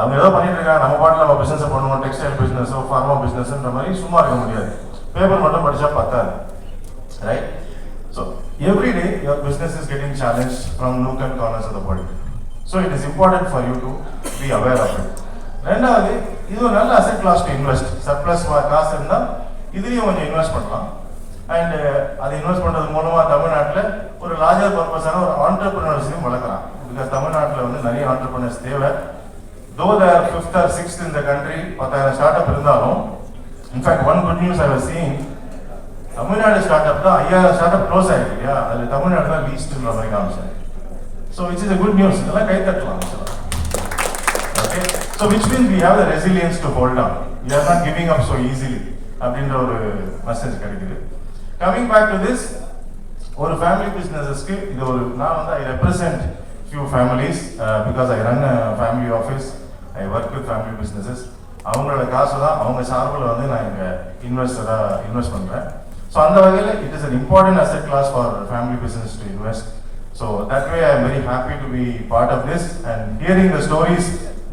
அவங்க ஏதோ பண்ணிட்டு இருக்காங்க, நம்ம பாட்டில் நம்ம பிஸ்னஸை பண்ணுவோம், டெக்ஸ்டைல் பிஸ்னஸோ ஃபார்மா பிஸ்னஸ்ன்ற மாதிரி சும்மா இருக்க முடியாது. பேப்பர் மட்டும் படித்தா பத்தாது, right? So every day your business is getting challenge from nook and corners of the world. So it is important for you to be aware of it. ரெண்டாவது, இது ஒரு நல்ல asset class to invest. Surplus காசு இருந்தால் இதுலேயும் கொஞ்சம் invest பண்ணலாம். And அதை இன்வெஸ்ட் பண்ணுறது மூலமாக தமிழ்நாட்டில் ஒரு லார்ஜர் பர்பஸான ஒரு ஆண்டர்பிரினர்ஸையும் வளர்க்கலாம். பிகாஸ் தமிழ்நாட்டில் வந்து நிறைய ஆண்டர்பிரினர்ஸ் தேவை. Though there 5th or 6th in the country, 10,000 start up இருந்தாலும், in fact one good news I was seeing, Tamil Nadu start up தான் 5000 ஸ்டார்ட் அப் க்ளோஸ் ஆகிருக்கு இல்லையா, அதில் தமிழ்நாடு தான் லீஸ்ட்ன்ற மாதிரி காமிச்சாங்க. So which is a good news. இதெல்லாம் கை தட்டலாம். Okay, so which means we have the resilience to hold on. We are not giving up so easily அப்படின்ற ஒரு மெசேஜ் கிடைக்குது. கமிங் பேக் டு திஸ், ஒரு ஃபேமிலி பிஸ்னஸஸ்க்கு இது ஒரு, நான் வந்து ஐ represent few families because I run a family office, I work with family businesses. அவங்களோட காசு தான் அவங்க சார்பில் வந்து நான் இங்கே இன்வெஸ்ட் பண்ணுறேன். ஸோ அந்த வகையில் it is an important asset class for family business to invest. So that way I am very happy to be part of this and hearing the stories.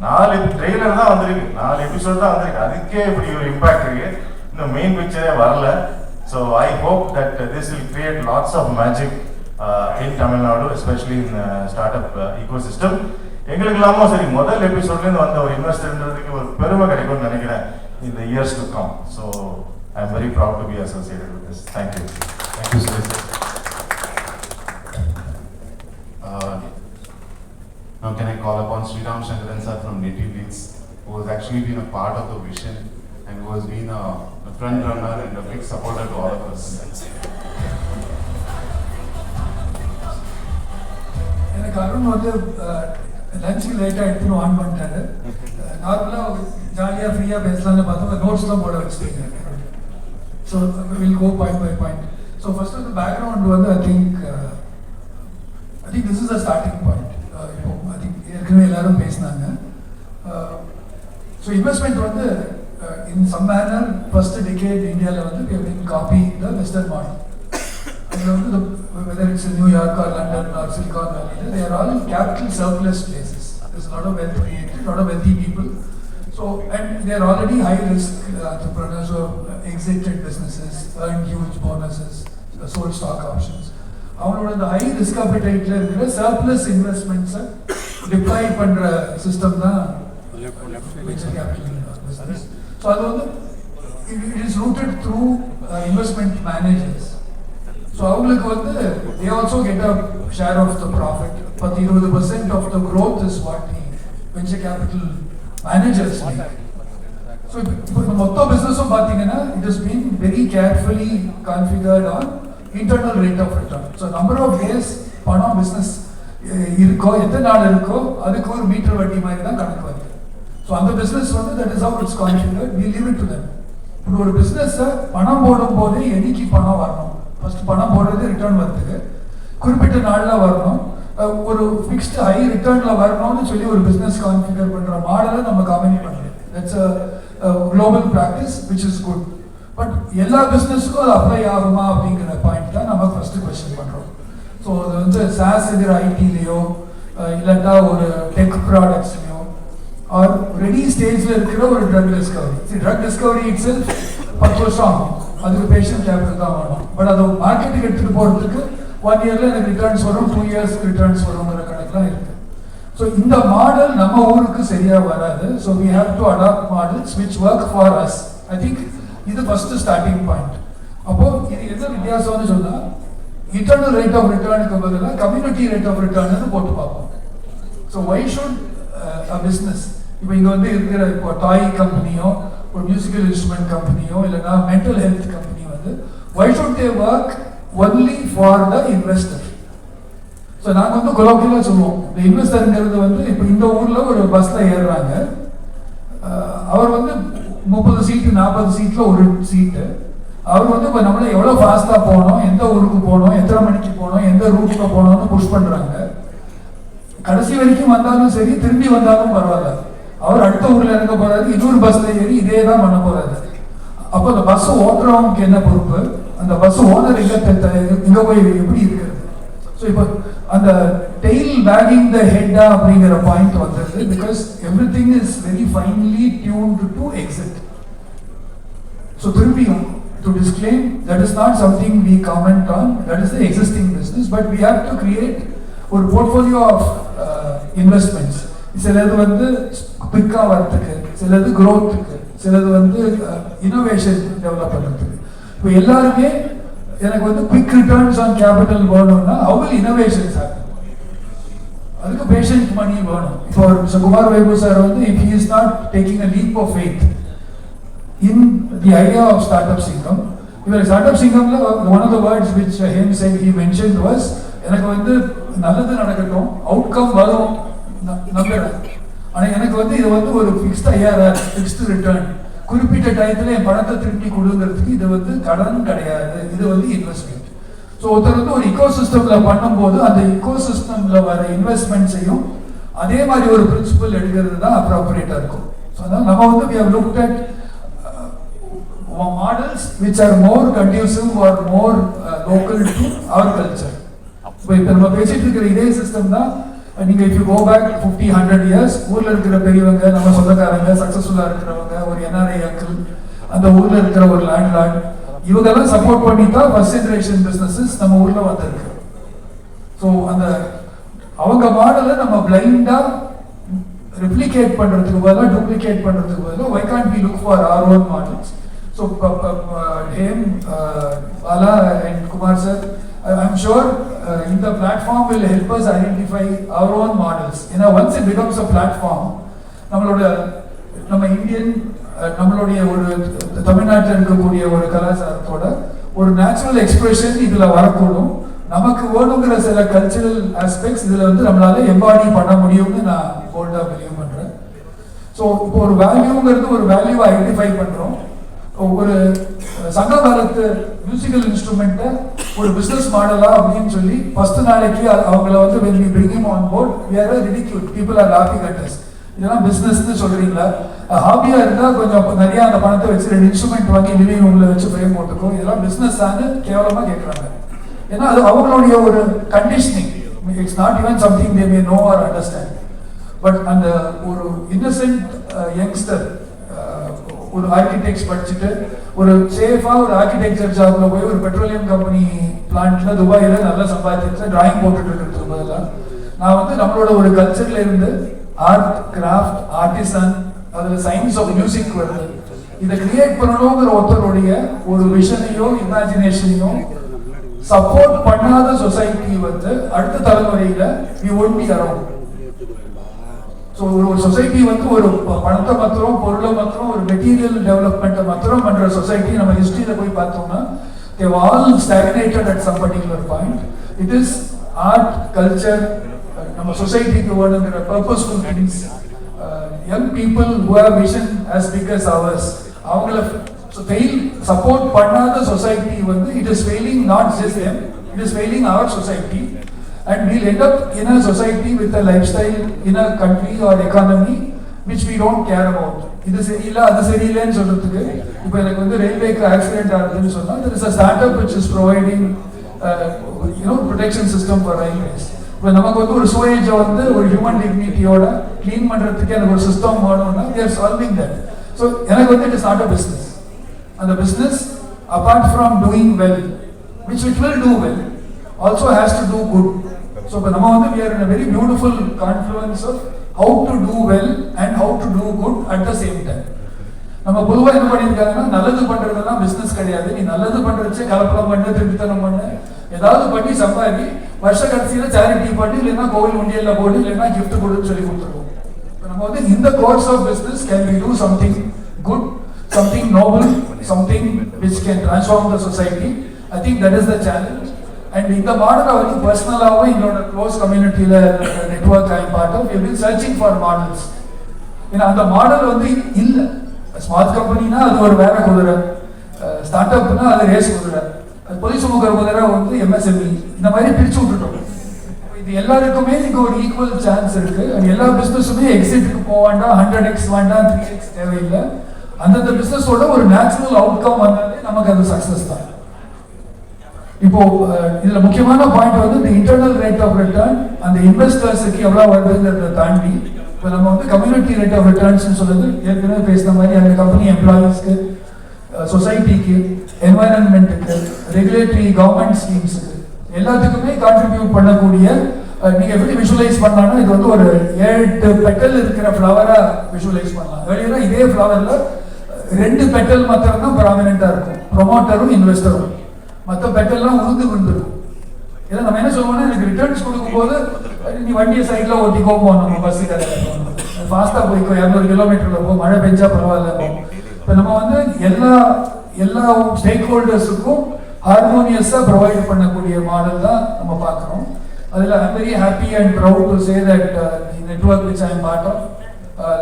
4 trailer தான் வந்திருக்கு, 4 எபிசோட் தான் வந்திருக்கு, அதுக்கே இப்படி ஒரு இம்பாக்ட் இருக்கு. இந்த மெயின் பிக்சரே வரல. So I hope that this will create lots of magic in Tamil Nadu, especially in startup ecosystem. எங்களுக்கு இல்லாமல் சரி, முதல் எபிசோட்லேருந்து வந்த ஒரு இன்வெஸ்டர்ன்றதுக்கு ஒரு பெருமை கிடைக்கும்னு நினைக்கிறேன் in the years to come. So I am very proud to be associated with this. Thank you. Thank you, Suresh. Now can I call upon Sriram Shankaran sir from Native Leads, who has actually been a part of the vision and who has been a front runner and a big supporter to all of us. எனக்கு அருண் வந்து லஞ்சுக்கு லேட்டாக எடுத்துன்னு on பண்ணிட்டாரு. நார்மலாக ஜாலியாக ஃப்ரீயாக பேசலாம்னு பார்த்தோம், நோட்ஸ்லாம் போட வச்சுட்டீங்க. So will go point by point. So first வந்து பேக்ரவுண்ட் வந்து I think this is a starting point. இப்போ ஐ திங்க் ஏற்கனவே எல்லாரும் பேசினாங்க. ஸோ இன்வெஸ்ட்மெண்ட் வந்து in some manner first decade இந்தியாவில் வந்து we have been copying the Western model. அதில் வந்து whether it's New York or London or Silicon Valley, they are all capital surplus places. There's a lot of wealth created, a lot of wealthy people. So, and they are already high risk entrepreneurs who have exited businesses, earned huge bonuses, sold stock options. அவங்களோட இந்த high risk அப்பிடைட்ல இருக்கிற surplus இன்வெஸ்ட்மெண்ட்ஸை deploy பண்ற system தான் venture capital business. So அது வந்து it is rooted through investment managers. So அவங்களுக்கு வந்து they also get a share of the profit. 10-20% of the growth is what the venture capital managers make. So இப்போ மொத்த பிஸ்னஸும் பார்த்தீங்கன்னா it has been very carefully configured on internal rate of return. So number of days பணம் business இருக்கோ, எத்தனை நாள் இருக்கோ, அதுக்கு ஒரு மீட்டர் வட்டி மாதிரி தான் கணக்கு வருது. ஸோ அந்த பிஸ்னஸ் வந்து that is how it's configured. We leave it to them. இப்போ ஒரு பிஸ்னஸை பணம் போடும் போது என்னைக்கு பணம் வரணும், ஃபர்ஸ்ட் பணம் போடுறது ரிட்டர்ன் வரதுக்கு குறிப்பிட்ட நாளில் வரணும், ஒரு ஃபிக்ஸ்டு ஹை ரிட்டர்னில் வரணும்னு சொல்லி ஒரு பிஸ்னஸ் கான்ஃபிகர் பண்ணுற மாடலை நம்ம கம்பெனி பண்ணுறோம். That's a global practice which is good. But எல்லா பிஸ்னஸுக்கும் அது அப்ளை ஆகுமா அப்படிங்கிற பாயிண்ட் தான் நம்ம ஃபர்ஸ்ட் கொஸ்டின் பண்ணுறோம். ஸோ அது வந்து சாஸ் எதிர ஐடிலேயோ இல்லாட்டா ஒரு டெக் ப்ராடக்ட்ஸ்லையோ ஆர் ரெடி ஸ்டேஜில் இருக்கிற ஒரு drug discovery. Drug discovery it's 10 வருஷம் ஆகும், அதுக்கு பேஷண்ட் கேபிட்டல் தான் வேணும். பட் அதை மார்க்கெட்டுக்கு எடுத்துகிட்டு போகிறதுக்கு 1 இயரில் எனக்கு ரிட்டர்ன்ஸ் வரும், 2 இயர்ஸ்க்கு ரிட்டர்ன்ஸ் வருங்கிற கணக்குலாம் இருக்குது. ஸோ இந்த மாடல் நம்ம ஊருக்கு சரியாக வராது. So we have to adapt models which work for us. I think இது ஃபர்ஸ்ட் ஸ்டார்டிங் பாயிண்ட். அப்போது இது எந்த வித்தியாசம்னு சொன்னால், இன்டர்னல் ரேட் ஆஃப் ரிட்டர்னுக்கு பதிலாக கம்யூனிட்டி ரேட் ஆஃப் ரிட்டர்ன்னு போட்டு பார்ப்போம். So why should a business, இப்போ இங்கே வந்து இருக்கிற இப்போ டாய் கம்பெனியோ ஒரு மியூசிக்கல் இன்ஸ்ட்ருமெண்ட் கம்பெனியோ இல்லைன்னா மென்டல் ஹெல்த் கம்பெனி வந்து why should they work only for the investor? So நாங்கள் வந்து கொலோக்கியலாக சொல்லுவோம், இந்த இன்வெஸ்டருங்கிறது வந்து இப்போ இந்த ஊரில் ஒரு பஸ்ஸில் ஏறுறாங்க, அவர் வந்து 30 சீட்டு 40 சீட்டில் ஒரு சீட்டு, அவர் வந்து இப்போ நம்மள எவ்வளோ ஃபாஸ்ட்டாக போகணும், எந்த ஊருக்கு போகணும், எத்தனை மணிக்கு போகணும், எந்த ரூட்டில் போகணும்னு புஷ் பண்ணுறாங்க. கடைசி வரைக்கும் வந்தாலும் சரி, திரும்பி வந்தாலும் பரவாயில்ல, அவர் அடுத்த ஊரில் இறங்க போகிறாரு, இன்னொரு பஸ்ஸில் ஏறி இதே தான் பண்ண போகிறாரு. அப்போ அந்த பஸ் ஓட்டுறவங்களுக்கு என்ன பொறுப்பு, அந்த பஸ் ஓனர் எங்கே போய் எப்படி இருக்கிறது? ஸோ இப்போ அந்த டெய்ல் வேகிங் த ஹெட்டா அப்படிங்கிற பாயிண்ட் வந்தது. Because every thing is very finally tuned to exit. So திரும்பியும் to disclaim, that is not something we comment on, that is the existing business, but we have to create a portfolio of investments. சிலது வந்து குயிக்காக வரத்துக்கு, சிலது growthக்கு, சிலது வந்து innovation develop பண்ணுறதுக்கு. இப்போ எல்லாருமே எனக்கு வந்து quick returns on capital வேணும்னா how will innovations happen? அதுக்கு patient money வேணும். இப்போ குமார் வைபு சார் வந்து if he is not taking a leap of faith in the idea of startup Singham, even startup Singham, one of the words which him said he mentioned was, எனக்கு வந்து நல்லது நடக்கட்டும், outcome வரும் நம்புறேன், ஆனால் எனக்கு வந்து இது வந்து ஒரு ஃபிக்ஸ்ட் ஐஆர்ஆர், ஃபிக்ஸ்டு ரிட்டர்ன், குறிப்பிட்ட டயத்தில் என் பணத்தை திருப்பி கொடுங்கிறதுக்கு இது வந்து கடன் கிடையாது, இது வந்து இன்வெஸ்ட்மெண்ட். ஸோ ஒருத்தர் வந்து ஒரு இக்கோ சிஸ்டமில் பண்ணும்போது அந்த இக்கோ சிஸ்டமில் வர இன்வெஸ்ட்மெண்ட்ஸையும் அதே மாதிரி ஒரு பிரின்சிபல் எடுக்கிறது தான் அப்ராப்ரியேட்டாக இருக்கும். ஸோ அதனால் நம்ம வந்து we have looked at models which are more conducive or more local to our culture. இப்போ நம்ம பேசிட்டு இருக்கிற இதே சிஸ்டம் தான் நீங்க if you go back 50-100 years, ஊர்ல இருக்கிற பெரியவங்க, நம்ம சொந்தக்காரங்க, சக்சஸ்ஃபுல்லா இருக்கிறவங்க, ஒரு என்ஆர்ஐ அங்கிள், அந்த ஊர்ல இருக்கிற ஒரு லேண்ட்லார்ட், இவங்கெல்லாம் சப்போர்ட் பண்ணி தான் ஃபர்ஸ்ட் ஜெனரேஷன் பிசினஸஸ் நம்ம ஊர்ல வந்திருக்கு. ஸோ அந்த அவங்க மாடலை நம்ம பிளைண்டா ரெப்ளிகேட் பண்றதுக்கு பதிலாக டூப்ளிகேட் பண்றதுக்கு பதிலாக why can't we look for our own models? So him, Bala and Kumar sir, I'm sure in the platform will help us identify our own models. You know, once it becomes a platform, நம்ம Indian, நம்மளுடைய ஒரு தமிழ்நாட்டில் இருக்கக்கூடிய ஒரு கலாச்சாரத்தோட ஒரு natural expression இதுல வரக்கூடும். நமக்கு வேணுங்கிற சில கல்ச்சரல் ஆஸ்பெக்ட்ஸ் இதுல வந்து நம்மளால எம்பாடி பண்ண முடியும்னு நான் போல்டா பிலீவ் பண்றேன். ஸோ இப்போ ஒரு வேல்யூங்கிறது ஒரு வேல்யூவை ஐடென்டிஃபை பண்றோம். ஒரு சங்ககாலத்து மியூசிக்கல் இன்ஸ்ட்ருமெண்ட்டை ஒரு பிஸ்னஸ் மாடலா அப்படின்னு சொல்லி ஃபர்ஸ்ட் நாளைக்கு அவங்கள வந்து when we bring him on board we are ridiculed, people are laughing at us. இதெல்லாம் பிஸ்னஸ்ன்னு சொல்றீங்களா? ஹாபியா இருந்தா கொஞ்சம் நிறைய அந்த பணத்தை வச்சு 2 இன்ஸ்ட்ருமெண்ட் வாங்கி லிவிங் ரூம்ல வச்சு ஃப்ரேம் போட்டுக்கோ, இதெல்லாம் பிஸ்னஸ் தான்னு கேவலமா கேட்கறாங்க. ஏன்னா அது அவங்களுடைய ஒரு conditioning. It's not even something they may know or understand. But அந்த ஒரு இன்னசென்ட் யங்ஸ்டர் ஒரு ஆர்கிடெக்ட்ஸ் படிச்சுட்டு ஒரு சேஃபா ஒரு ஆர்கிடெக்சர் ஜாப்ல போய் ஒரு பெட்ரோலியம் கம்பெனி பிளான்ட்ல துபாயில நல்லா சம்பாதிச்சு டிராயிங் போட்டுட்டு இருக்கிறதுக்கு பதிலாக நான் வந்து நம்மளோட ஒரு கல்ச்சர்ல இருந்து ஆர்ட், கிராஃப்ட், ஆர்டிசன், அதுல சயின்ஸ் ஆஃப் மியூசிக் வருது, இதை கிரியேட் பண்ணணுங்கிற ஒருத்தருடைய ஒரு விஷனையோ இமேஜினேஷனையோ சப்போர்ட் பண்ணாத சொசைட்டி வந்து அடுத்த தலைமுறையில we won't be around. So ஒரு சொசைட்டி வந்து ஒரு பணத்தை மாத்திரம், பொருளை மாத்திரம், ஒரு மெட்டீரியல் டெவலப்மெண்ட்டை மாத்திரம் பண்ற சொசைட்டி நம்ம ஹிஸ்டரியில போய் பார்த்தோம்னா they were all stagnated at some particular point. It is art, culture, நம்ம சொசைட்டிக்கு வேணுங்கிற purposeful things, young people who have vision as big as ours, அவங்கள ஃபெயில் சப்போர்ட் பண்ணாத சொசைட்டி வந்து it is failing not just them, it is failing our society. And we'll end up in a society with a lifestyle in a country or economy which we don't care about. இது சரியில்லை அது சரியில்லைன்னு சொல்றதுக்கு இப்போ எனக்கு வந்து ரயில்வேக்கு accident ஆகுதுன்னு சொன்னா there is a startup which is providing protection system for railways. இப்போ நமக்கு வந்து ஒரு சுவேஜை வந்து ஒரு ஹியூமன் டிக்னிட்டியோட க்ளீன் பண்றதுக்கு எனக்கு ஒரு சிஸ்டம் வேணும்னா we are solving that. So எனக்கு வந்து it is not a business. And the business apart from doing well, which it will do well, also has to do good. So நம்ம வந்து we are in a very beautiful confluence of how to do well and how to do good at the same time. நம்ம பொதுவாக என்ன பண்ணியிருக்காங்கன்னா நல்லது பண்றதெல்லாம் business கிடையாது, நீ நல்லது பண்றச்சே கலப்படம் பண்ணு, திருப்பித்தனம் பண்ணு, ஏதாவது பண்ணி சம்பாதி வருஷ கடைசியில சேரிட்டி பண்ணி இல்லைன்னா கோவில் உண்டியல்ல போடு இல்லைன்னா கிஃப்ட் கொடுன்னு சொல்லி கொடுத்துருவோம். நம்ம வந்து இந்த course of business can we do something good, something noble, something which can transform the society. I think that is the challenge. And in the model of personal in our close community network I am part of, we have been searching for models. And the model வந்து இல்ல. Smart கம்பெனினா அது ஒரு வேற குதிரை, start அப்னா அது race குதிரை, police முகர குதிரை வந்து எம்எஸ்எம்இ, இந்த மாதிரி பிரிச்சு விட்டுட்டோம். இது எல்லாருக்குமே இங்க ஒரு ஈக்குவல் சான்ஸ் இருக்கு. எல்லா பிசினஸுமே எக்ஸிட்டுக்கு போக வேண்டாம், 100x வேண்டாம், 3x தேவையில்லை. அந்தந்த பிசினஸோட ஒரு நேச்சுரல் அவுட்கம் வந்தாலே நமக்கு அது சக்சஸ் தான். இப்போ இதுல முக்கியமான பாயிண்ட் வந்து இந்த இன்டர்னல் ரேட் ஆஃப் ரிட்டர்ன் அந்த இன்வெஸ்டர்ஸுக்கு எவ்வளவு வருதுங்கிறத தாண்டி இப்போ நம்ம வந்து கம்யூனிட்டி ரேட் ஆஃப் ரிட்டர்ன்ஸ் சொல்றது ஏற்கனவே பேசின மாதிரி அந்த கம்பெனி எம்ப்ளாயீஸ்க்கு, சொசைட்டிக்கு, என்வாயரன்மெண்ட்டுக்கு, ரெகுலேட்டரி கவர்மெண்ட் ஸ்கீம்ஸுக்கு எல்லாத்துக்குமே கான்ட்ரிபியூட் பண்ணக்கூடிய நீங்க எப்படி விஷுவலைஸ் பண்ணலாம்னா இது வந்து ஒரு 7 பெட்டல் இருக்கிற ஃப்ளவரா விஷுவலைஸ் பண்ணலாம். வெளியில இதே ஃப்ளவர்ல 2 பெட்டல் மாத்திரம் தான் ப்ராமினெண்டா இருக்கும், ப்ரொமோட்டரும் இன்வெஸ்டரும். மற்ற பெட்டல்லாம் விழுந்துருக்கும். ஏன்னா நம்ம என்ன சொல்லுவோம்னா எனக்கு ரிட்டர்ன்ஸ் கொடுக்கும்போது நீ வண்டியை சைட்ல ஓட்டிக்கோ நம்ம பஸ்ஸு ஃபாஸ்டா போய்க்கோ 200 கிலோமீட்டர்ல போ, மழை பெஞ்சா பரவாயில்ல. இப்போ நம்ம வந்து எல்லா ஸ்டேக் ஹோல்டர்ஸுக்கும் ஹார்மோனியஸா ப்ரொவைட் பண்ணக்கூடிய மாடல் தான் நம்ம பார்க்குறோம். அதில் I'm very happy and proud to say that the network which I am part of,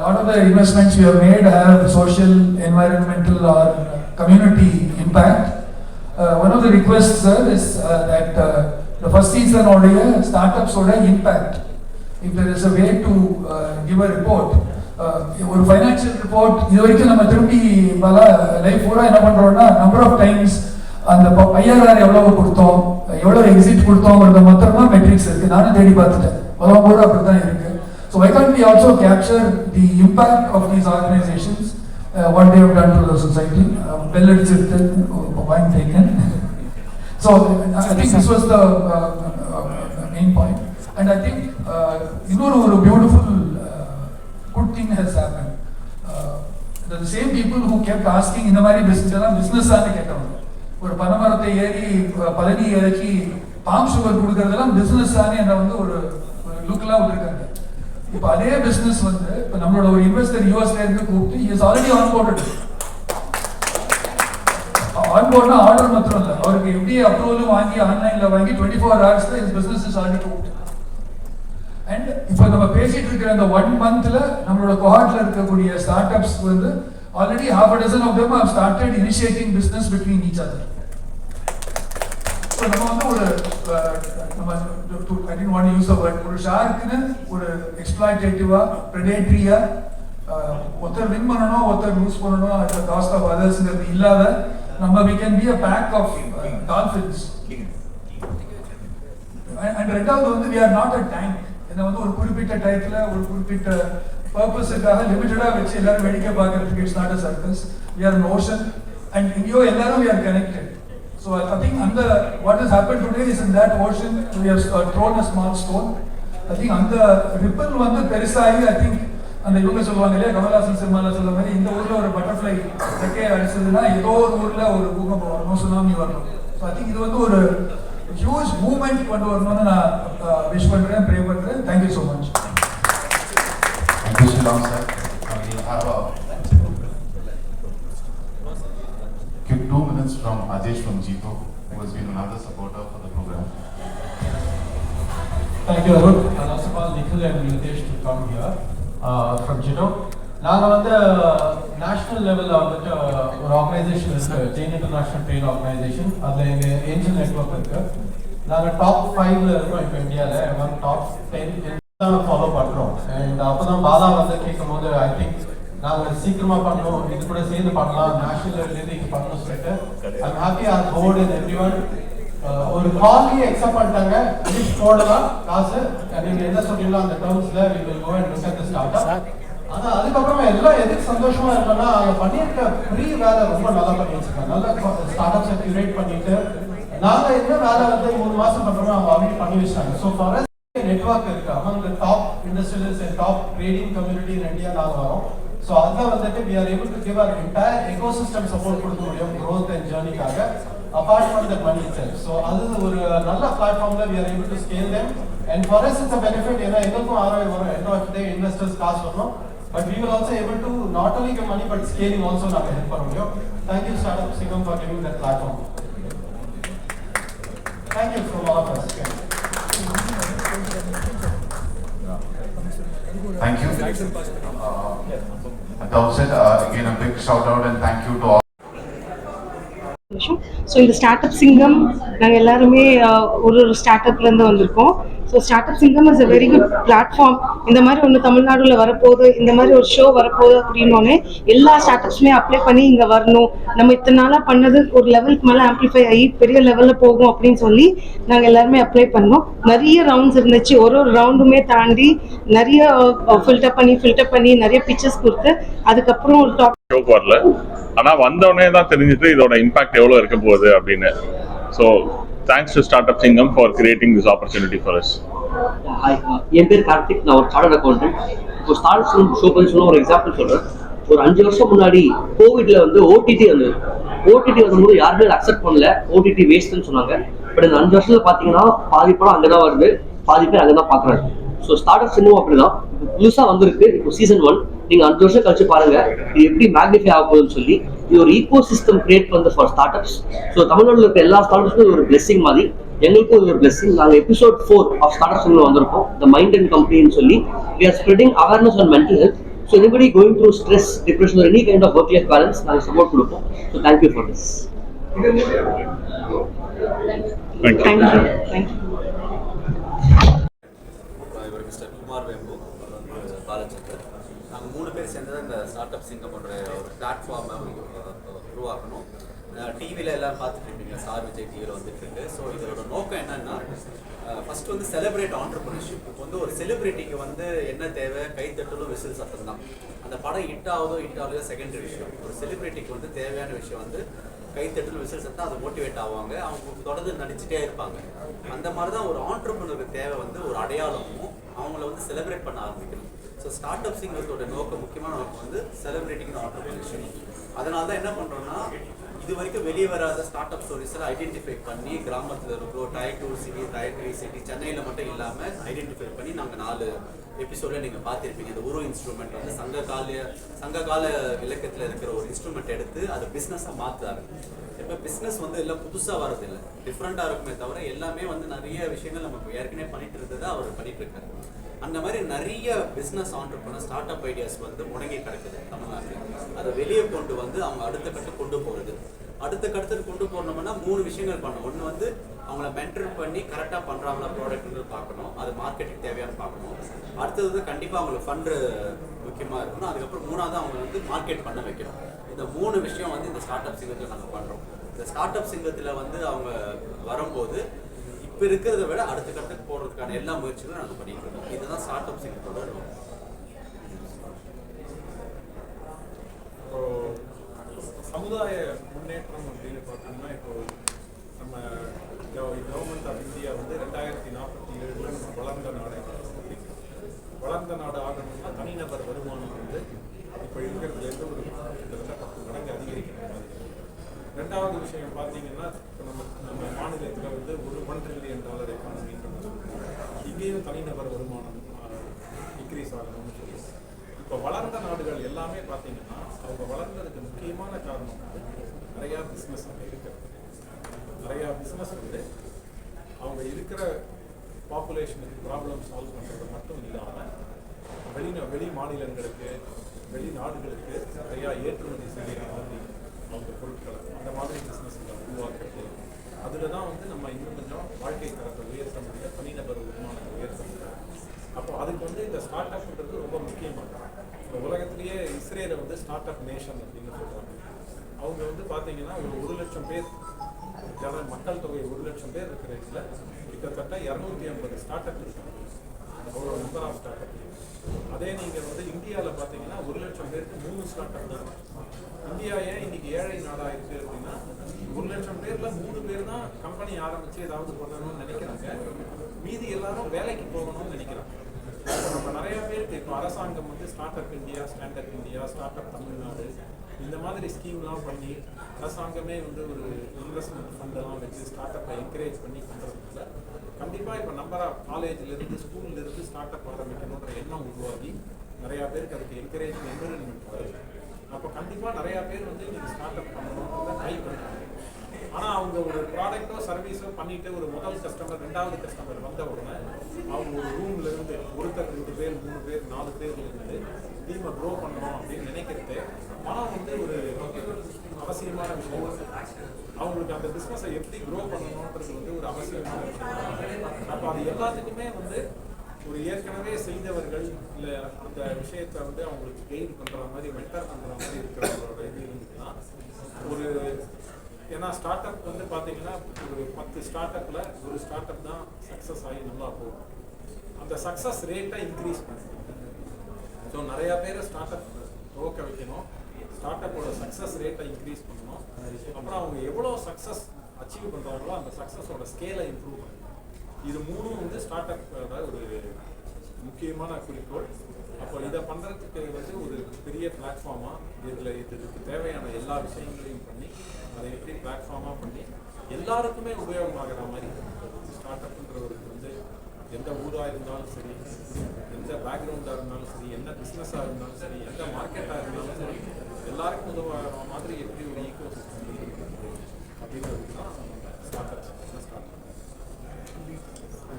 lot of the investments we have made have social, environmental or community impact. One of the requests, sir, is that the first season oda startups oda impact, if there is a way to give a report, ஒரு financial report இது வரைக்கும் நம்ம திரும்பி பல life பூரா என்ன பண்றோம்னா number of times அந்த IRR எவ்வளவு கொடுத்தோம், எவ்வளவு எக்ஸிட் கொடுத்தோங்கிறத மாத்திரம் தான் மெட்ரிக்ஸ் இருக்கு. நானும் தேடி பார்த்துட்டேன், உலகம் பூரா அப்படித்தான் இருக்கு. So why can't we also capture the impact of these organizations, what they have done to the society? Well, it's point taken. So I think this was the main point, and I think a beautiful good thing has happened. The same people who kept asking in the mari business ஆன கேட்டவங்க, ஒரு பனமரத்தை ஏறி பழனி இறக்கி bomb sugar கொடுக்கறதெல்லாம் business ஆனே என்ன வந்து ஒரு லுக்லாம் விட்டுருக்காங்க. இப்போ அதே பிசினஸ் வந்து இப்போ நம்மளோட ஒரு இன்வெஸ்டர் யூஎஸ்ல இருந்து கூப்பிட்டு இஸ் ஆல்ரெடி ஆன்போர்டட். ஆன்போர்ட்னா ஆர்டர் மாத்திரம் இல்லை, அவருக்கு எப்படி அப்ரூவலும் வாங்கி ஆன்லைன்ல வாங்கி 24 ஹவர்ஸ்ல இஸ் பிசினஸ் இஸ் ஆல்ரெடி கூப்பிட்டு. அண்ட் இப்போ நம்ம பேசிட்டு இருக்கிற அந்த 1 மந்த்ல நம்மளோட கோஹார்ட்ல இருக்கக்கூடிய ஸ்டார்ட் அப்ஸ் வந்து already half a dozen of them have started initiating business between each other. So நம்ம வந்து ஒரு நம்ம I didn't want to use the word ஒரு ஷார்க்குன்னு ஒரு எக்ஸ்ப்ளாய்டேட்டிவா பிரெடேட்டரியா ஒருத்தர் வின் பண்ணணும் ஒருத்தர் லூஸ் பண்ணணும் at the cost of othersங்கிறது இல்லாத நம்ம we can be a pack of dolphins. And ரெண்டாவது வந்து we are not a tank. என்ன வந்து ஒரு குறிப்பிட்ட டைத்துல ஒரு குறிப்பிட்ட பர்பஸுக்காக லிமிட்டடா வச்சு எல்லாரும் வேடிக்கை பார்க்கறதுக்கு it's not a circus. we are an ocean and இங்கேயோ எல்லாரும் we are connected. So I think under what has happened today is in that ocean we have thrown a small stone. I think அந்த ripple வந்து பெருசாகி I think அந்த இவங்க சொல்லுவாங்க இல்லையா கமல்ஹாசன் சினிமால சொல்ற மாதிரி இந்த ஊர்ல ஒரு பட்டர்ஃப்ளை ரெக்கே அடிச்சதுன்னா ஏதோ ஒரு ஊர்ல ஒரு பூகம்பம் வரணும், சுனாமி வரணும். ஸோ ஐ திங்க் இது வந்து ஒரு ஹியூஜ் மூவ்மெண்ட் கொண்டு வரணும்னு நான் விஷ் பண்றேன், ப்ரே பண்றேன். Thank you so much. Thank you, Sriram sir. We'll have a quick 2 minutes from Ajesh from Jito, who has been another supporter for the program. Thank you, Arun. And also call Nikhil and Nitesh to come here from Jito. நாங்கள் வந்து national லெவலில் வந்துட்டு ஒரு organisation இருக்குது, Jain international trade organisation. அதில் எங்கள் angel network இருக்குது. நாங்கள் டாப் 5ல இருக்கோம் இப்போ இந்தியாவில். எல்லாம் டாப் 10 தான் ஃபாலோ பண்ணுறோம். அண்ட் அப்போ தான் பாலா வந்து கேட்கும் போது ஐ திங்க் நாங்கள் சீக்கிரமாக பண்ணணும், இது கூட சேர்ந்து பண்ணலாம், நேஷனல் லெவல்லேருந்து இது பண்ணணும் சொல்லிட்டு I'm happy our board and everyone ஒரு கால்லேயே எக்ஸப்ட் பண்ணிட்டாங்க. லிஸ்ட் போடலாம் காசு, நீங்கள் என்ன சொல்றீங்களோ அந்த டேர்ம்ஸில் we will go and look at the start. ஆனால் அதுக்கப்புறமா எல்லாம் எதுக்கு சந்தோஷமா இருக்கோம்னா அவங்க பண்ணியிருக்க ஃப்ரீ வேலை ரொம்ப நல்லா பண்ணி வச்சிருக்காங்க. நல்ல ஸ்டார்ட் அப்ஸை கியூரேட் பண்ணிட்டு நாங்கள் என்ன வேலை வந்து 3 மாதம் பண்ணுறோமோ அவங்க ஆல்ரெடி பண்ணி வச்சிட்டாங்க. ஸோ ஃபார் அஸ் நெட்வொர்க் இருக்கு among the top industrialists and top trading community in India நாங்கள் வரோம். ஸோ அதில் வந்துட்டு we are able to give our entire ecosystem support கொடுக்க முடியும் growth and journey-க்காக apart from the money itself. So அது ஒரு நல்ல பிளாட்ஃபார்ம்ல we are able to scale them and for us it's a benefit. ஏன்னா எங்களுக்கும் ROI வரும், end of the day investors காசு வரணும். But we will also able to not only give money but scaling also நாங்கள் help பண்ண முடியும். Thank you Startup Singam for giving that platform. Thank you from all of us. Thank you. At the outset, again a big shout out and thank you to all. So இந்த start up சிங்கம் நாங்கள் எல்லாருமே ஒரு start அப்லேருந்து வந்திருக்கோம். So start up சிங்கம் is a very good platform. இந்த மாதிரி ஒன்று தமிழ்நாடுல வரப்போகுது, இந்த மாதிரி ஒரு ஷோ வரப்போகுது அப்படின்னோடனே எல்லா ஸ்டார்ட் அப்ஸுமே அப்ளை பண்ணி இங்கே வரணும், நம்ம இத்தனை நாளாக பண்ணது ஒரு லெவலுக்கு மேலே ஆம்பிளிஃபை ஆகி பெரிய லெவலில் போகும் அப்படின்னு சொல்லி நாங்கள் எல்லாருமே அப்ளை பண்ணோம். நிறைய ரவுண்ட்ஸ் இருந்துச்சு. ஒரு ரவுண்டுமே தாண்டி நிறைய ஃபில்டர் பண்ணி நிறைய பிக்சர்ஸ் கொடுத்து அதுக்கப்புறம் ஒரு டாப் ஷோக்கு வரல. ஆனால் வந்தோடனே தான் தெரிஞ்சுட்டு இதோட இம்பாக்ட் எவ்வளோ இருக்க போகுது அப்படின்னு. So thanks to start up Singam for creating this opportunity for us. என் பேர் கார்த்திக், நான் ஒரு சார்ட்டர்ட் அக்கௌண்டன்ட். இப்போ ஸ்டார்ட் ஷோ பண்ணி சொல்ல ஒரு எக்ஸாம்பிள் சொல்கிறேன். ஒரு 5 வருஷம் முன்னாடி கோவிட்ல வந்து ஓடிடி வந்தது. ஓடிடி வரும்போது யாருமே அக்செப்ட் பண்ணல, ஓடிடி வேஸ்ட்னு சொன்னாங்க. பட் இந்த 5 வருஷத்துல பார்த்தீங்கன்னா பாதி படம் அங்கே தான் வருது, பாதி பேர் அங்கே தான் பார்க்குறாங்க. ஸோ ஸ்டார்ட் அப் சினிமா அப்படிதான் புதுசாக வந்திருக்கு. இப்போ சீசன் 1 நீங்கள் 5 வருஷம் கழிச்சு பாருங்க இது எப்படி மேக்னிஃபை ஆக போகுதுன்னு சொல்லி. இது ஒரு ஈகோ சிஸ்டம் கிரியேட் பண்ணுறது ஃபார் ஸ்டார்ட் அப்ஸ். ஸோ தமிழ்நாட்டில் இருக்க எல்லா ஸ்டார்ட் அப்ஸும் ஒரு பிளெஸிங் மாதிரி, எங்களுக்கும் ஒரு பிளெஸிங். நாங்கள் episode 4 of start up cinema வந்திருக்கோம், த மைண்ட் அண்ட் கம்பெனின்னு சொல்லி. we are spreading awareness on mental health. So anybody going through stress, depression or any kind of work-life balance, நாங்கள் சப்போர்ட் கொடுப்போம். So thank you for this. Thank you. Mister Kumar வேம்பு college. நாங்கள் 3 பேர் சேர்ந்து இந்த start up சிங்கம் பண்ணுற ஒரு பிளாட்ஃபார்மை உருவாக்கணும். டிவியில் எல்லாம் பார்த்துட்டு இருக்கீங்க, ஸ்டார் விஜய் டிவியில் வந்துட்டு இருக்கு. ஸோ இதோட நோக்கம் என்னன்னா, ஃபர்ஸ்ட் வந்து செலிப்ரேட் ஆண்டர்பிரினர்ஷிப். இப்போ வந்து ஒரு செலிபிரிட்டிக்கு வந்து என்ன தேவை, கைத்தட்டலும் விசில் சத்தம் தான். அந்த படம் ஹிட் ஆகுதோ செகண்டரி விஷயம். ஒரு செலிபிரிட்டிக்கு வந்து தேவையான விஷயம் வந்து கைத்தட்டல் விசில் சத்தம், அதை மோட்டிவேட் ஆவாங்க, அவங்க தொடர்ந்து நடிச்சுட்டே இருப்பாங்க. அந்த மாதிரி தான் ஒரு ஆண்டர்பிரினருக்கு தேவை வந்து ஒரு அடையாளமும், அவங்கள வந்து செலிப்ரேட் பண்ண ஆரம்பிக்கணும். ஸோ ஸ்டார்ட் அப் சிங்கத்தோட நோக்கம், முக்கியமான நோக்கம் வந்து செலிப்ரேட்டிங் ஆண்டர்பிரினர்ஷிப். அதனால தான் என்ன பண்ணுறோம்னா, இது வரைக்கும் வெளியே வராத ஸ்டார்ட் அப் ஸ்டோரிஸில் ஐடென்டிஃபை பண்ணி, கிராமத்தில் இருக்கிறோம், Tier 2 சிட்டி, Tier 3 சிட்டி, சென்னையில் மட்டும் இல்லாமல் ஐடென்டிஃபை பண்ணி நாங்கள் 4 எபிசோடில் நீங்கள் பார்த்துருப்பீங்க. இந்த உரு இன்ஸ்ட்ருமெண்ட் வந்து சங்ககால இலக்கியத்தில் இருக்கிற ஒரு இன்ஸ்ட்ருமெண்ட் எடுத்து அதை பிஸ்னஸாக மாற்றுறாரு. இப்போ பிஸ்னஸ் வந்து எல்லாம் புதுசாக வரதில்லை, டிஃப்ரெண்ட்டாக இருக்குமே தவிர எல்லாமே வந்து நிறைய விஷயங்கள் நமக்கு ஏற்கனவே பண்ணிட்டு இருந்ததை அவர் பண்ணிட்டு இருக்காரு. அந்த மாதிரி நிறைய business entrepreneur start up ideas வந்து முடங்கி கிடக்குது தமிழ்நாட்டில். அதை வெளியே கொண்டு வந்து அவங்க அடுத்த கட்டத்துக்கு கொண்டு போகிறது. அடுத்த கட்டத்துக்கு கொண்டு போகணும்னா 3 விஷயங்கள் பண்ணணும். ஒன்று வந்து அவங்கள மென்டர் பண்ணி கரெக்டாக பண்ணுறாங்களா ப்ராடக்ட்னு பார்க்கணும், அது மார்க்கெட்டுக்கு தேவையான பார்க்கணும். அடுத்தது வந்து கண்டிப்பாக அவங்களுக்கு ஃபண்டு முக்கியமாக இருக்கணும். அதுக்கப்புறம் 3வது அவங்க வந்து மார்க்கெட் பண்ண வைக்கணும். இந்த 3 விஷயம் வந்து இந்த ஸ்டார்ட் அப் சிங்கத்தில் நாங்கள் பண்ணுறோம். இந்த ஸ்டார்ட் அப் சிங்கத்தில் வந்து அவங்க வரும்போது இப்போ இருக்கிறத விட அடுத்த கட்டத்துக்கு போடுறதுக்கான எல்லா முயற்சிகளும் நாங்கள் பண்ணிட்டு இருக்கோம். இதுதான் ஸ்டார்ட் அப் சிங்கத்தோட சமுதாய முன்னேற்றம் அப்படின்னு பார்த்தோம்னா, இப்போ நம்ம கவர்மெண்ட் ஆஃப் இந்தியா வந்து 2047 நம்ம வளர்ந்த நாடு ஆகணும்னா தனிநபர் வருமானம் வந்து இப்போ இருக்கிறதுலேருந்து ஒரு கிட்டத்தட்ட 10 மடங்கு அதிகரிக்கிற மாதிரி. 2வது விஷயம் பார்த்தீங்கன்னா, இப்போ நம்ம மாநிலத்தில் வந்து $1 ட்ரில்லியன் எக்கானமின்றது, இங்கேயும் தனிநபர் வருமானம் இன்க்ரீஸ் ஆகணும்னு சொல்லி. இப்போ வளர்ந்த நாடுகள் எல்லாமே பார்த்தீங்கன்னா, அவங்க வளர்ந்ததுக்கு முக்கியமான காரணம் வந்து நிறையா பிஸ்னஸ் அங்கே இருக்கிறது. நிறையா பிஸ்னஸ் வந்து அவங்க இருக்கிற பாப்புலேஷனுக்கு ப்ராப்ளம் சால்வ் பண்ணுறது மட்டும் இல்லாமல் வெளி மாநிலங்களுக்கு, வெளிநாடுகளுக்கு நிறையா ஏற்றுமதி செய்கிற மாதிரி அவங்க பொருட்களை அந்த மாதிரி பிஸ்னஸ் உருவாக்குறது. அதில் தான் வந்து நம்ம இன்னும் கொஞ்சம் வாழ்க்கை தரத்தை உயர்த்த முடியும், தனிநபர் வருமானத்தை உயர்த்த முடியும். அப்போ அதுக்கு வந்து இந்த ஸ்டார்ட் அப்ன்றது ரொம்ப முக்கியமானது. இப்போ உலகத்திலேயே இஸ்ரேலை வந்து ஸ்டார்ட் அப் நேஷன் அப்படின்னு சொல்கிறாங்க. அவங்க வந்து பார்த்தீங்கன்னா ஒரு 1 லட்சம் பேர் மக்கள் தொகை 1 லட்சம் பேர் இருக்கிற இதில் கிட்டத்தட்ட 250 ஸ்டார்ட் அப் இருக்காங்க. அவ்வளோ நம்பர் ஆஃப் ஸ்டார்ட் அப். அதே நீங்கள் வந்து இந்தியாவில் பார்த்தீங்கன்னா 1 லட்சம் பேருக்கு 3 ஸ்டார்ட் அப் தான். இந்தியா ஏன் இன்னைக்கு ஏழை நாடாக இருக்குது அப்படின்னா, 1 லட்சம் பேரில் 3 பேர் தான் கம்பெனி ஆரம்பித்து ஏதாவது பண்ணணும்னு நினைக்கிறாங்க, மீதி எல்லாரும் வேலைக்கு போகணும்னு நினைக்கிறாங்க. நம்ம நிறைய பேருக்கு இப்போ அரசாங்கம் வந்து start up India, stand up India, start up Tamil Nadu இந்த மாதிரி ஸ்கீம்லாம் பண்ணி அரசாங்கமே வந்து ஒரு இன்வெஸ்ட்மெண்ட் ஃபண்டெல்லாம் வச்சு ஸ்டார்ட் அப்பை என்கரேஜ் பண்ணி பண்ணுறதுனால கண்டிப்பாக இப்போ நம்பர் ஆஃப் காலேஜ்லேருந்து ஸ்கூல்லேருந்து ஸ்டார்ட் அப் ஆரம்பிக்கணுன்ற எண்ணம் உருவாகி நிறையா பேருக்கு அதுக்கு என்கரேஜ் என்விரான்மெண்ட் வருது. அப்போ கண்டிப்பாக நிறையா பேர் வந்து நீங்கள் ஸ்டார்ட் அப் பண்ணணுன்றத ட்ரை பண்ணுறாங்க. ஆனால் அவங்க ஒரு ப்ராடக்ட்டோ சர்வீஸோ பண்ணிவிட்டு ஒரு முதல் கஸ்டமர் 2வது கஸ்டமர் வந்த உடனே அவங்க ஒரு ரூம்லேருந்து ஒருத்தர் 2 பேர் 3 பேர் 4 பேர் இருந்து டீமை க்ரோ பண்ணணும் அப்படின்னு நினைக்கிறது ஆனால் வந்து ஒரு அவசியமான விஷயம். அவங்களுக்கு அந்த பிஸ்னஸை எப்படி க்ரோ பண்ணணுன்றது வந்து ஒரு அவசியமான விஷயம். அப்போ அது எல்லாத்துக்குமே வந்து ஒரு ஏற்கனவே செய்தவர்கள் இல்லை அந்த விஷயத்தை வந்து அவங்களுக்கு கைட் பண்ணுற மாதிரி மென்டர் பண்ணுற மாதிரி இருக்கிறவங்களோட இது இருந்துச்சுன்னா ஒரு ஏன்னா ஸ்டார்ட் அப் வந்து பார்த்தீங்கன்னா ஒரு 10 ஸ்டார்ட் அப்பில் ஒரு ஸ்டார்ட் அப் தான் சக்ஸஸ் ஆகி நல்லா போகும். அந்த சக்ஸஸ் ரேட்டை இன்க்ரீஸ் பண்ணணும். ஸோ நிறையா பேர் ஸ்டார்ட் அப் துவக்க வைக்கணும், ஸ்டார்ட் அப்போட சக்ஸஸ் ரேட்டை இன்க்ரீஸ் பண்ணணும். அப்புறம் அவங்க எவ்வளோ சக்ஸஸ் அச்சீவ் பண்ணுறாங்களோ அந்த சக்ஸஸோட ஸ்கேலை இம்ப்ரூவ் பண்ணணும். இது மூணும் வந்து ஸ்டார்ட் அப்போட ஒரு முக்கியமான குறிக்கோள். அப்போ இதை பண்ணுறதுக்கு வந்து ஒரு பெரிய பிளாட்ஃபார்மாக இதுக்கு தேவையான எல்லா விஷயங்களையும் பண்ணி அதை எப்படி பிளாட்ஃபார்மாக பண்ணி எல்லாருக்குமே உபயோகமாகிற மாதிரி ஸ்டார்ட் அப்புன்றவருக்கு வந்து எந்த ஊராக இருந்தாலும் சரி, எந்த பேக்ரவுண்டாக இருந்தாலும் சரி, என்ன பிஸ்னஸாக இருந்தாலும் சரி, எந்த மார்க்கெட்டாக இருந்தாலும் சரி, எல்லாருக்கும் உதவுற மாதிரி எப்படி ஒரு ஈக்கோ சிஸ்டம் அப்படின்றது தான் ஸ்டார்ட் அப்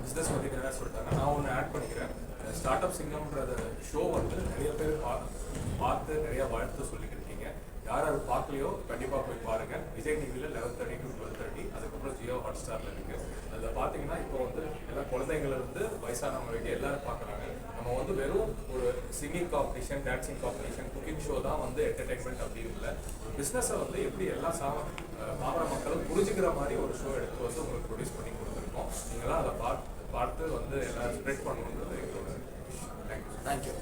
பிஸ்னஸ் பற்றி நிறையா சொல்லிட்டாங்க. நான் ஒன்று ஆட் பண்ணிக்கிறேன். ஸ்டார்ட் அப் சிங்கம்ன்ற ஷோ வந்து நிறைய பேர் பார்த்து நிறையா வாழ்த்து சொல்லிக்கிட்டு இருக்கீங்க. யார் யார் பார்க்கலையோ கண்டிப்பாக போய் பாருங்கள். விஜய் டிவியில் 11:30 to 12:30, அதுக்கப்புறம் ஜியோ ஹாட்ஸ்டாரில் இருக்குது. அதில் பார்த்தீங்கன்னா இப்போ வந்து எல்லா குழந்தைங்கள்லேருந்து வயசானவங்க வரைக்கும் எல்லாரும் பார்க்குறாங்க. நம்ம வந்து வெறும் ஒரு singing competition, dancing competition, cooking show தான் வந்து என்டர்டைன்மெண்ட் அப்படின்னு இல்லை. பிஸ்னஸை வந்து எப்படி எல்லா பாமர மக்களும் புரிஞ்சுக்கிற மாதிரி ஒரு ஷோ எடுத்து வந்து உங்களுக்கு ப்ரொடியூஸ் பண்ணி கொடுத்துருக்கோம். நீங்களாம் அதை பார்த்து வந்து எல்லாம் ஸ்ப்ரெட் பண்ணணுன்றது எங்களோட தேங்க்யூ. தேங்க்யூ.